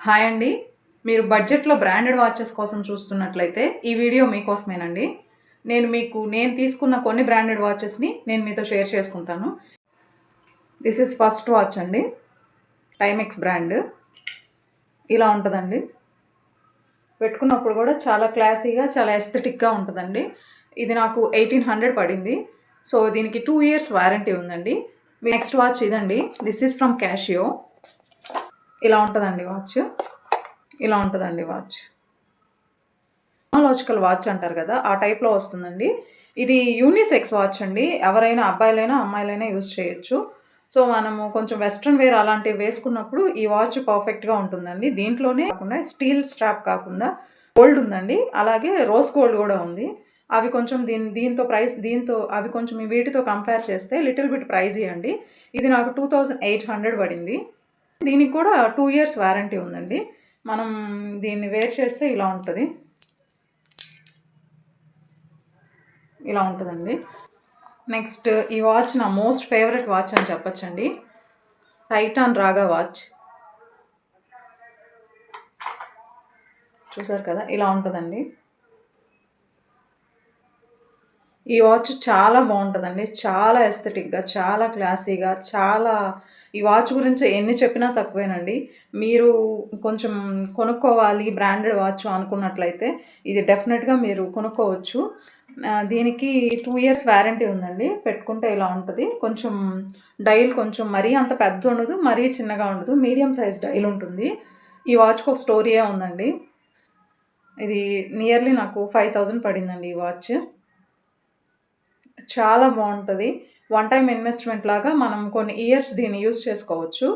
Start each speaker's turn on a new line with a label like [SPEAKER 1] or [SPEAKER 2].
[SPEAKER 1] Hi అండి. మీరు బడ్జెట్‌లో బ్రాండెడ్ వాచెస్ కోసం చూస్తున్నట్లయితే ఈ వీడియో మీకోసమేనండి. నేను తీసుకున్న కొన్ని బ్రాండెడ్ వాచెస్‌ని నేను మీతో షేర్ చేసుకుంటాను. దిస్ ఈజ్ ఫస్ట్ వాచ్ అండి. టైమెక్స్ బ్రాండ్. ఇలా ఉంటదండి. పెట్టుకున్నప్పుడు కూడా చాలా క్లాసీగా, చాలా ఎస్థెటిక్‌గా ఉంటదండి. ఇది నాకు 1800 పడింది. సో, దీనికి 2 ఇయర్స్ వారంటీ ఉందండి. నెక్స్ట్ వాచ్ ఇదండి. This is from cashew. ఇలా ఉంటదండి వాచ్. ఇలా ఉంటదండి వాచ్. టెక్నాలజికల్ వాచ్ అంటారు కదా! ఆ టైప్‌లో వస్తుందండి. ఇది యూనిసెక్స్ వాచ్ అండి. ఎవరైనా అబ్బాయిలైనా, అమ్మాయిలైనా యూజ్ చేయొచ్చు. సో, మనము కొంచెం వెస్టర్న్ వేర్ అలాంటివి వేసుకున్నప్పుడు ఈ వాచ్ పర్ఫెక్ట్‌గా ఉంటుందండి. దీంట్లోనే కాకుండా స్టీల్ స్ట్రాప్ కాకుండా గోల్డ్ ఉందండి. అలాగే రోజ్ గోల్డ్ గూడా ఉంది. అవి కొంచెం దీంతో అవి కొంచెం వీటితో కంపేర్ చేస్తే లిటిల్ బిట్ ప్రైజీ అండి. ఇది నాకు 2800 పడింది. దీనికి కూడా 2 ఇయర్స్ వారంటీ ఉందండి. మనం దీన్ని వేర్ చేస్తే ఇలా ఉంటది. ఇలా ఉంటదండి. నెక్స్ట్ ఈ వాచ్ నా మోస్ట్ ఫేవరెట్ వాచ్ అని చెప్పొచ్చండి. టైటాన్ రాగా వాచ్. చూసారు కదా! ఇలా ఉంటదండి. ఈ వాచ్ చాలా బావుంటదండి. చాలా ఎస్థెటిక్‌గా, చాలా క్లాసీగా, ఈ వాచ్ గురించి ఎన్ని చెప్పినా తక్కువేనండి. మీరు కొంచెం కొనుక్కోవాలి బ్రాండెడ్ వాచ్ అనుకున్నట్లయితే ఇది డెఫినెట్‌గా మీరు కొనుక్కోవచ్చు. దీనికి 2 ఇయర్స్ వారంటీ ఉందండి. పెట్టుకుంటే ఇలా ఉంటది. కొంచెం మరీ అంత పెద్దదుండదు, మరీ చిన్నగా ఉండదు. మీడియం సైజ్ డయల్ ఉంటుంది. ఈ వాచ్‌కి ఒక స్టోరీయే ఉందండి. ఇది నియర్లీ నాకు 5000 పడిందండి ఈ వాచ్. చాలా బావుంటది. వన్ టైమ్ ఇన్వెస్ట్‌మెంట్ లాగా మనం కొన్ని ఇయర్స్ దీన్ని యూజ్ చేసుకోవచ్చు.